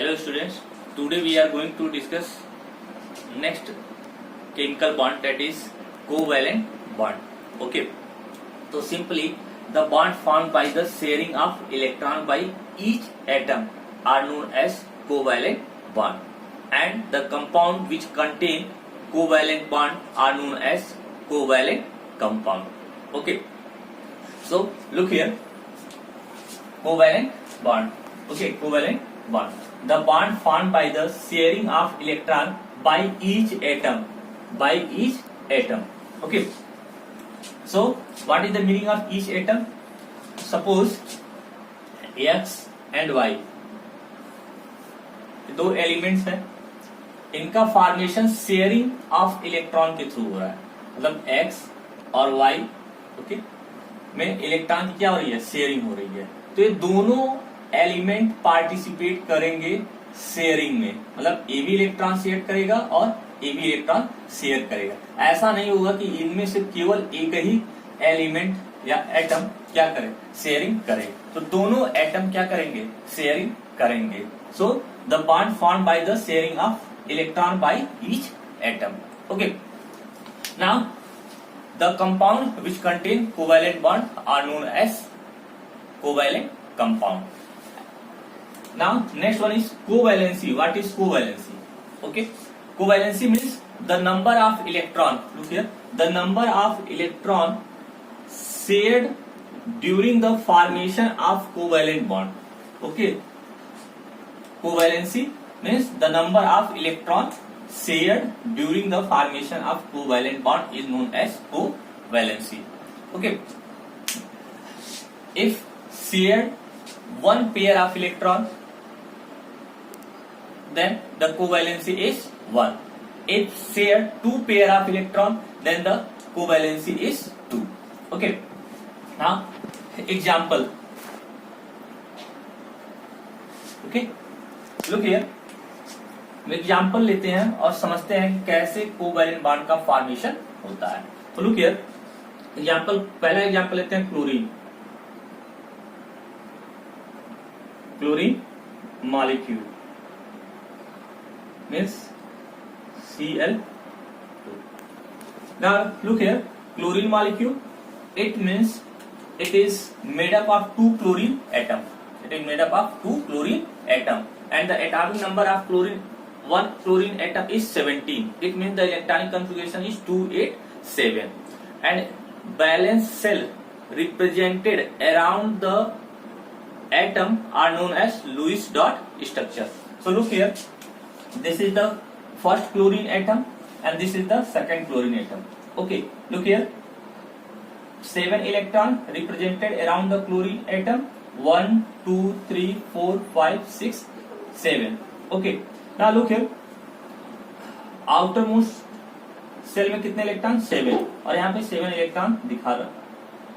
Hello students, today we are going to discuss next chemical bond, that is covalent bond. Okay, so simply the bond formed by the sharing of electron by each atom are known as covalent bond, and the compound which contain covalent bond are known as covalent compound. Okay, so look here, covalent bond. Okay, covalent bond, the bond formed by the sharing of electron by each atom, okay. So what is the meaning of each atom? Suppose X and Y दो elements हैं, इनका formation sharing of electron के through हो रहा है, मतलब X और Y okay में इलेक्ट्रॉन की क्या हो रही है, शेयरिंग हो रही है. तो ये दोनों एलिमेंट पार्टिसिपेट करेंगे शेयरिंग में, मतलब ए भी इलेक्ट्रॉन शेयर करेगा और ए भी इलेक्ट्रॉन शेयर करेगा. ऐसा नहीं होगा कि इनमें से केवल एक ही एलिमेंट या एटम क्या करे, शेयरिंग करे. तो दोनों एटम क्या करेंगे, शेयरिंग करेंगे. So the bond formed by the sharing of electron by each atom. Okay, now the compound which contain covalent bond are known as covalent compound. Now next one is covalency. What is covalency? Okay, covalency means the number of electron, look here, the number of electron shared during the formation of covalent bond. Okay, covalency means the number of electron shared during the formation of covalent bond is known as covalency. Okay, if shared one pair of electron, then the covalency is 1. If shared two pair of electron, then the covalency is 2. Okay, now example. Okay, look here, example लेते हैं और समझते हैं कि कैसे covalent bond का formation होता है. तो लुक हियर, एग्जाम्पल, पहला एग्जाम्पल लेते हैं chlorine. Chlorine molecule means Cl2. Now look here, chlorine molecule, it means it is made up of two chlorine atom. It is made up of two chlorine atom, and the atomic number of chlorine, one chlorine atom is 17. It means the electronic configuration is 287, and valence shell represented around the atom are known as Lewis dot structure. So look here, this is the first chlorine atom and this is the second chlorine atom. Okay, look here, 7 electron represented around the chlorine atom, 1 2 3 4 5 6 7. Okay, now look here, outermost shell में कितने electron, 7, और यहाँ पे 7 electron दिखा रहा,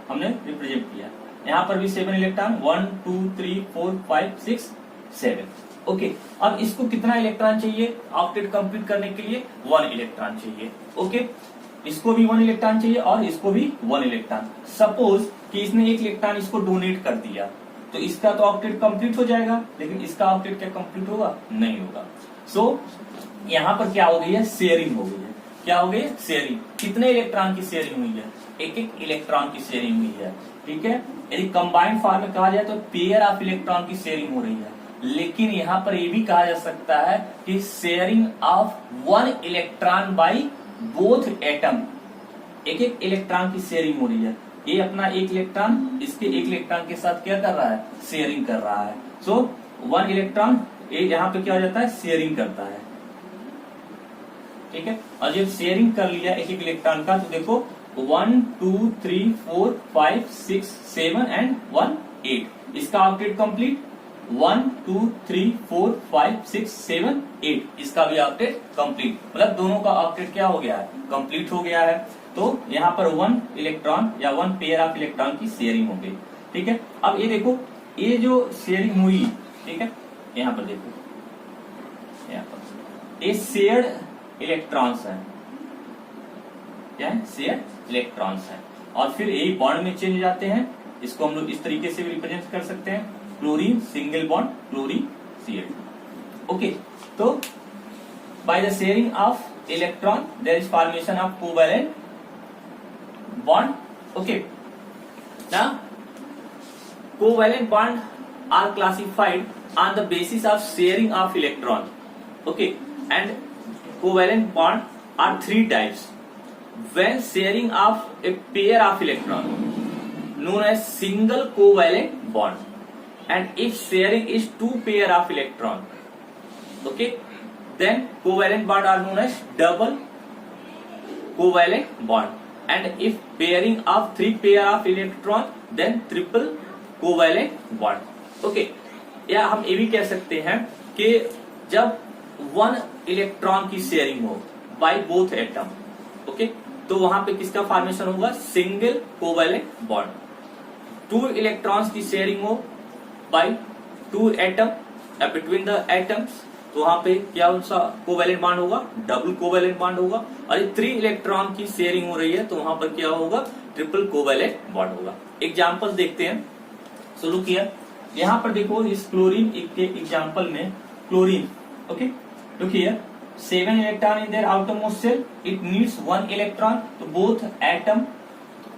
हमने represent किया. यहाँ पर भी 7 इलेक्ट्रॉन, 1 2 3 4 5 6 7. ओके, अब इसको कितना इलेक्ट्रॉन चाहिए ऑक्टेट कंप्लीट करने के लिए, 1 इलेक्ट्रॉन चाहिए. ओके, इसको भी 1 इलेक्ट्रॉन चाहिए और इसको भी 1 इलेक्ट्रॉन. सपोज कि इसने 1 इलेक्ट्रॉन इसको डोनेट कर दिया, तो इसका तो ऑक्टेट कंप्लीट हो जाएगा, लेकिन इसका ऑक्टेट क्या कंप्लीट होगा, नहीं होगा. सो यहाँ पर क्या हो गई है, शेयरिंग हो गई है. क्या हो गई, शेयरिंग. कितने इलेक्ट्रॉन की शेयरिंग हुई है, एक इलेक्ट्रॉन की शेयरिंग हुई है. ठीक है, यदि कंबाइंड फॉर्म में कहा जाए तो पेयर ऑफ इलेक्ट्रॉन की शेयरिंग हो रही है, लेकिन यहाँ पर ये भी कहा जा सकता है कि sharing of 1 electron by both atom, एक इलेक्ट्रॉन की शेयरिंग हो रही है. ये अपना 1 इलेक्ट्रॉन इसके 1 इलेक्ट्रॉन के साथ क्या कर रहा है, शेयरिंग कर रहा है. सो 1 इलेक्ट्रॉन यहाँ पे क्या हो जाता है, शेयरिंग करता है. ठीक है, और जब शेयरिंग कर लिया एक इलेक्ट्रॉन का, तो देखो 1 2 3 4 5 6 7 एंड 1 8. इसका ऑक्टेट कंप्लीट, 1 2 3 4 5 6 7 8. इसका भी ऑक्टेट कंप्लीट, मतलब दोनों का ऑक्टेट क्या हो गया है, कंप्लीट हो गया है. तो यहाँ पर 1 इलेक्ट्रॉन या 1 पेयर ऑफ इलेक्ट्रॉन की शेयरिंग हो गई. ठीक है, अब ये देखो, ये जो शेयरिंग हुई, ठीक है, यहाँ पर देखो, यहाँ पर ये शेयर्ड इलेक्ट्रॉन्स है, क्या है, शेयर्ड इलेक्ट्रॉन्स हैं, और फिर यही बॉन्ड में चेंज हो जाते हैं. इसको हम लोग इस तरीके से भी रिप्रेजेंट कर सकते हैं, chlorine single bond chlorine Cl2. Okay, तो by the sharing of electron there is formation of covalent bond. Okay, now covalent bond are classified on the basis of sharing of electron. Okay, and covalent bond are three types. When sharing of a pair of electron known as single covalent bond, and if sharing is two pair of electron, okay, then covalent bond are known as double covalent bond, and if pairing of three pair of electron then triple covalent bond. okay, या हम ये भी कह सकते हैं कि जब one electron की शेयरिंग हो बाय बोथ एटम, ओके, तो वहां पे किसका फॉर्मेशन होगा, single covalent bond. Two electrons की शेयरिंग हो by two atom between the atoms, तो वहां पे क्या उनका कोवैलेंट बॉन्ड होगा, डबल कोवैलेंट बॉन्ड होगा. और ये थ्री इलेक्ट्रॉन की शेयरिंग हो रही है तो वहां पर क्या होगा, ट्रिपल कोवैलेंट बॉन्ड होगा. एग्जांपल देखते हैं. सो लुक हियर, यहां पर देखो इस क्लोरीन के एग्जांपल में chlorine, okay, look here, 7 electron in their outermost shell, it needs 1 electron. तो बोथ एटम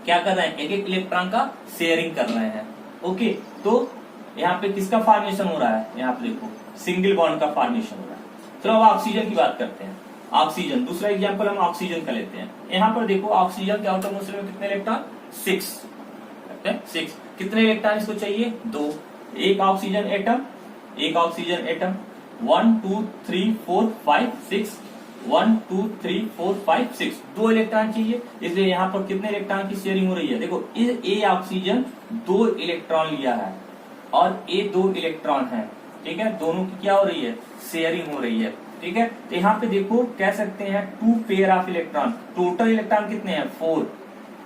क्या कर रहे हैं, एक एक इलेक्ट्रॉन का शेयरिंग कर रहे हैं. ओके, तो यहाँ पे किसका फॉर्मेशन हो रहा है, यहाँ पे देखो सिंगल बॉन्ड का फॉर्मेशन हो रहा है. चलो अब ऑक्सीजन की बात करते हैं. ऑक्सीजन, दूसरा एग्जांपल हम ऑक्सीजन का लेते हैं. यहाँ पर देखो ऑक्सीजन के आउटरमोस्ट शेल में कितने इलेक्ट्रॉन, 6. कितने इलेक्ट्रॉन इसको चाहिए, 2. एक ऑक्सीजन एटम, 1 2 3 4 5 6, 1 2 3 4 5 6, 2 इलेक्ट्रॉन चाहिए. इसलिए यहाँ पर कितने इलेक्ट्रॉन की शेयरिंग हो रही है, देखो ए ऑक्सीजन 2 इलेक्ट्रॉन लिया है और ए 2 इलेक्ट्रॉन है. ठीक है, दोनों की क्या हो रही है, शेयरिंग हो रही है. ठीक है, तो यहाँ पे देखो कह सकते हैं 2 pair of electron. Total electron कितने हैं, 4.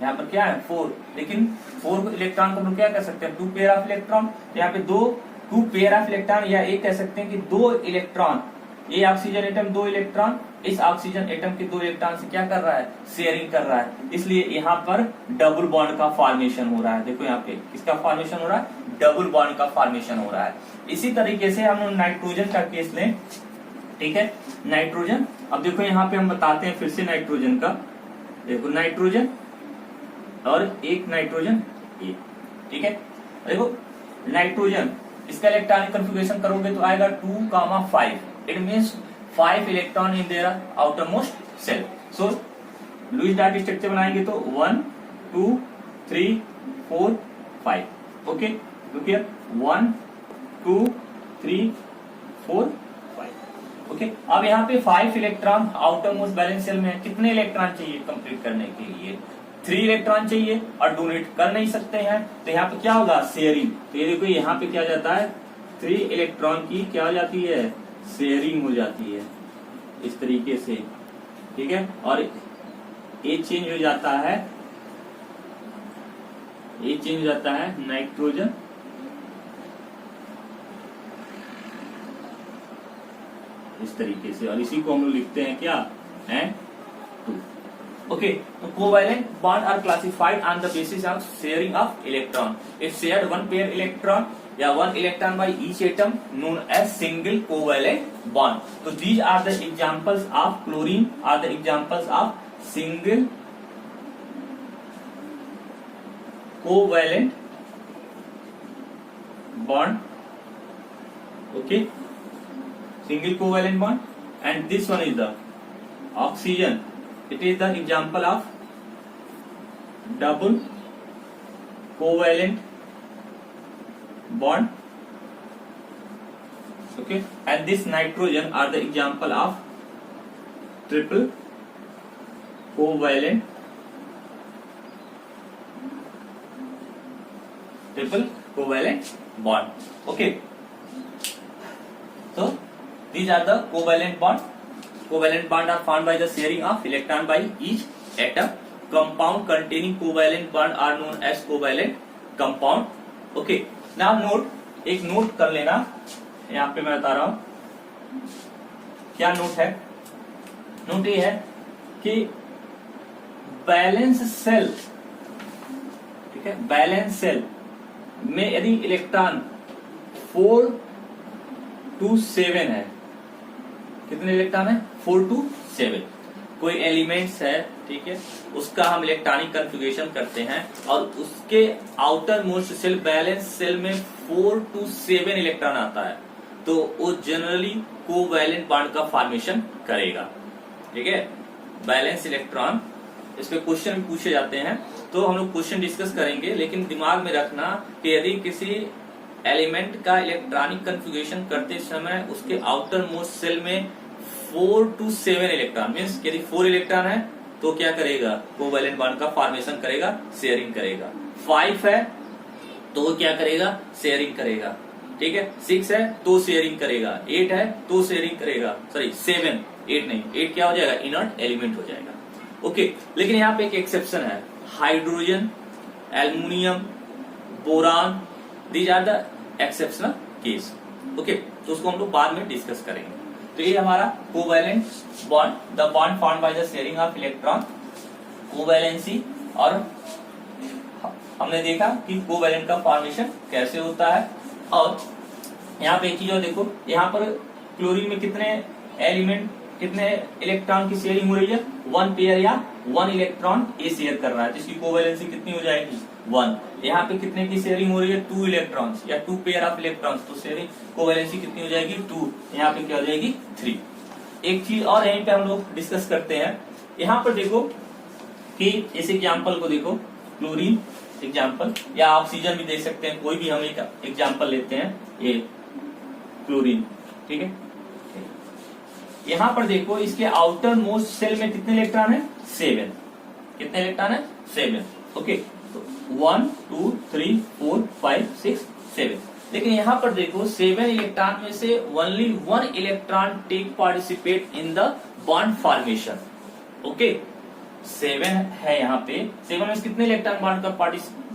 यहाँ पर क्या है, 4, लेकिन 4 इलेक्ट्रॉन को हम क्या कह सकते हैं, 2 पेयर ऑफ इलेक्ट्रॉन. यहाँ पे 2 पेयर ऑफ इलेक्ट्रॉन, या एक कह सकते हैं कि 2 इलेक्ट्रॉन, ये ऑक्सीजन एटम 2 इलेक्ट्रॉन इस ऑक्सीजन एटम के 2 इलेक्ट्रॉन से क्या कर रहा है, शेयरिंग कर रहा है. इसलिए यहाँ पर डबल बॉन्ड का फॉर्मेशन हो रहा है. देखो यहाँ पे किसका फॉर्मेशन हो रहा है, डबल बॉन्ड का फॉर्मेशन हो रहा है. इसी तरीके से हम नाइट्रोजन का केस लें. ठीक है, नाइट्रोजन, अब देखो यहाँ पे हम बताते हैं फिर से नाइट्रोजन का. देखो नाइट्रोजन और एक नाइट्रोजन ए. ठीक है, देखो नाइट्रोजन, इसका इलेक्ट्रॉनिक कन्फिगरेशन करोगे तो आएगा 2,5. It means 5 electron in their outermost shell. So Lewis dot structure बनाएंगे तो 1 2 3 4 5. Okay, look here, 1 2 3 4 5. ओके, अब यहाँ पे 5 इलेक्ट्रॉन आउटरमोस्ट बैलेंस शेल में. कितने इलेक्ट्रॉन चाहिए कंप्लीट करने के लिए, 3 इलेक्ट्रॉन चाहिए और डोनेट कर नहीं सकते हैं. तो यहाँ पे क्या होगा, शेयरिंग. तो ये देखो यहाँ पे क्या जाता है, 3 इलेक्ट्रॉन की क्या हो जाती है, शेयरिंग हो जाती है इस तरीके से. ठीक है, और ये चेंज हो जाता है, ये चेंज हो जाता है नाइट्रोजन इस तरीके से, और इसी को हम लोग लिखते हैं क्या, N2. Okay, so covalent bond are classified on the basis of sharing of electron. If shared one pair electron, या one electron by each atom, known as single covalent bond. So these are the examples of chlorine, are the examples of single covalent bond. Okay, single covalent bond, and this one is the oxygen. It is the example of double covalent bond. Okay, and this nitrogen are the example of triple covalent bond. Okay, so these are the covalent bond. Covalent bond are formed by the sharing of electron by each atom. Compound containing covalent bond are known as covalent compound. Okay, now note, एक note कर लेना, यहाँ पे मैं बता रहा हूं क्या नोट है. नोट ये है कि बैलेंस सेल, ठीक है, बैलेंस सेल में यदि इलेक्ट्रॉन 4 to 7 है, कितने इलेक्ट्रॉन है 4 to 7। कोई एलिमेंट्स है, ठीक है, उसका हम इलेक्ट्रॉनिक कन्फिगरेशन करते हैं और उसके outermost shell valence shell में 4 to 7 इलेक्ट्रॉन आता है, तो वो जनरली कोवैलेंट बॉन्ड का फॉर्मेशन करेगा। ठीक है, बैलेंस इलेक्ट्रॉन, इस पे क्वेश्चन भी पूछे जाते हैं, तो हम लोग क्वेश्चन डिस्कस करेंगे, लेकिन दिमाग में रखना कि यदि किसी एलिमेंट का इलेक्ट्रॉनिक कन्फिगरेशन करते समय उसके आउटर मोस्ट सेल में 4 to 7 इलेक्ट्रॉन मीन्स यदि 4 इलेक्ट्रॉन है तो क्या करेगा, कोवैलेंट बॉन्ड का फॉर्मेशन करेगा, शेयरिंग करेगा। 5 है तो वो क्या करेगा, शेयरिंग करेगा। ठीक है, 6 है तो शेयरिंग करेगा, 8 है तो शेयरिंग करेगा, सॉरी 7, 8 नहीं, 8 क्या हो जाएगा, इनर्ट एलिमेंट हो जाएगा। ओके, लेकिन यहाँ पे एक एक्सेप्शन है, hydrogen, aluminium, boron, these are the exceptional case. Okay, तो उसको हम लोग बाद में डिस्कस करेंगे। तो ये हमारा covalent bond, the bond formed by the sharing of electron, covalency, और हमने देखा कि कोवैलेंट का फॉर्मेशन कैसे होता है। और यहाँ पे एक चीज और देखो, यहाँ पर क्लोरीन में कितने एलिमेंट, कितने इलेक्ट्रॉन की शेयरिंग हो रही है, 1 पेयर या 1 इलेक्ट्रॉन ए शेयर कर रहा है, जिसकी कोवैलेंसी कितनी हो जाएगी 1। यहाँ पे कितने की शेयरिंग हो रही है, 2 इलेक्ट्रॉन्स या 2 पेयर ऑफ इलेक्ट्रॉन्स, तो शेयरिंग कोवैलेंसी कितनी हो जाएगी 2, यहाँ पे क्या हो जाएगी 3। एक चीज और यहीं पे हम लोग डिस्कस करते हैं, यहाँ पर देखो कि इस एग्जाम्पल को देखो, क्लोरीन एग्जाम्पल या ऑक्सीजन भी दे सकते हैं, कोई भी हम एक एग्जाम्पल लेते हैं, ये क्लोरीन। ठीक है, यहाँ पर देखो इसके आउटर मोस्ट सेल में कितने इलेक्ट्रॉन है, 7। कितने इलेक्ट्रॉन है, 7। ओके, तो 1 2 3 4 5 6 7। लेकिन यहाँ पर देखो 7 इलेक्ट्रॉन में से only 1 electron take participate in the bond formation. Okay, 7 है यहाँ पे, 7 में कितने इलेक्ट्रॉन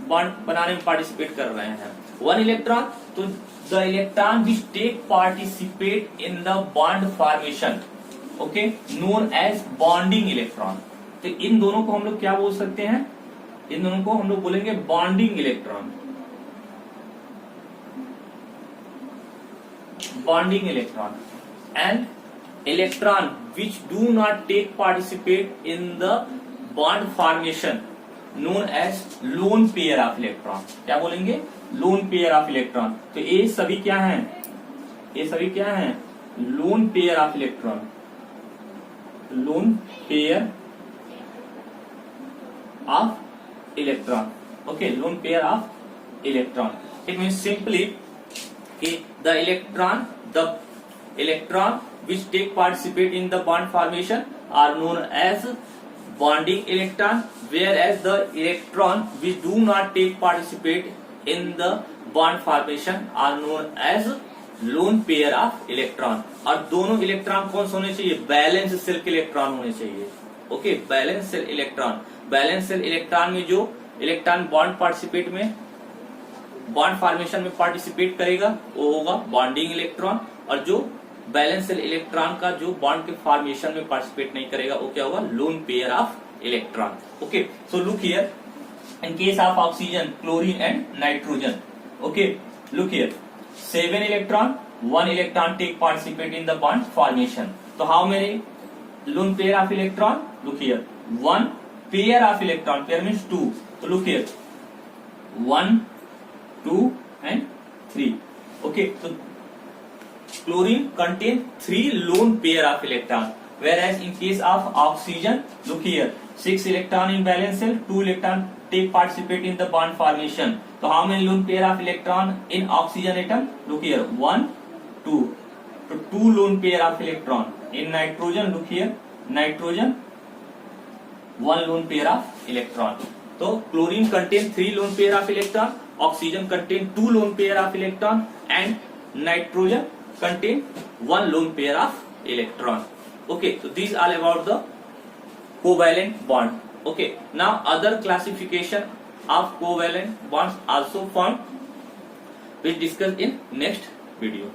बॉन्ड बनाने में पार्टिसिपेट कर रहे हैं, 1 इलेक्ट्रॉन। तो the electron which take participate in the bond formation, okay, known as bonding electron. तो इन दोनों को हम लोग क्या बोल सकते हैं, इन दोनों को हम लोग बोलेंगे bonding electron, bonding electron. And electron which do not take participate in the bond formation known as lone pair of electron. क्या बोलेंगे, लोन पेयर ऑफ इलेक्ट्रॉन। तो ये सभी क्या हैं, ये सभी क्या हैं, lone pair of electron, lone pair of electron. Okay, lone pair of electron, it means simply कि the electron which take participate in the bond formation are known as bonding electron, whereas the electron which do not take participate in the bond formation are known as lone pair of electron। और दोनों electron कौन से होने चाहिए, balance cell के electron होने चाहिए। Okay, balance cell electron, balance cell electron में जो इलेक्ट्रॉन बॉन्ड पार्टिसिपेट में, बॉन्ड फॉर्मेशन में पार्टिसिपेट करेगा वो होगा बॉन्डिंग इलेक्ट्रॉन, और जो बैलेंस सेल इलेक्ट्रॉन का जो बॉन्ड के फॉर्मेशन में पार्टिसिपेट नहीं करेगा वो क्या होगा, lone pair of electron. Okay, so look here, in case of oxygen, chlorine and nitrogen, okay, look here, 7 electron, 1 electron take participate in the bond formation. तो how many lone pair of electron, look here, 1 pair of electron, pair means 2, तो look here 1 2 and 3। Okay, तो chlorine contain 3 lone pair of electron, whereas in case of oxygen, look here, 6 electron in valence shell, 2 electron take participate in the bond formation. So how many lone pair of electron in oxygen atom, look here, 1 2, so 2 lone pair of electron in nitrogen, look here, nitrogen 1 lone pair of electron. So chlorine contain 3 lone pair of electron, oxygen contain 2 lone pair of electron, and nitrogen contain 1 lone pair of electron. Okay, so these are about the covalent bond. Okay, now other classification of covalent bonds also found, we discuss in next video.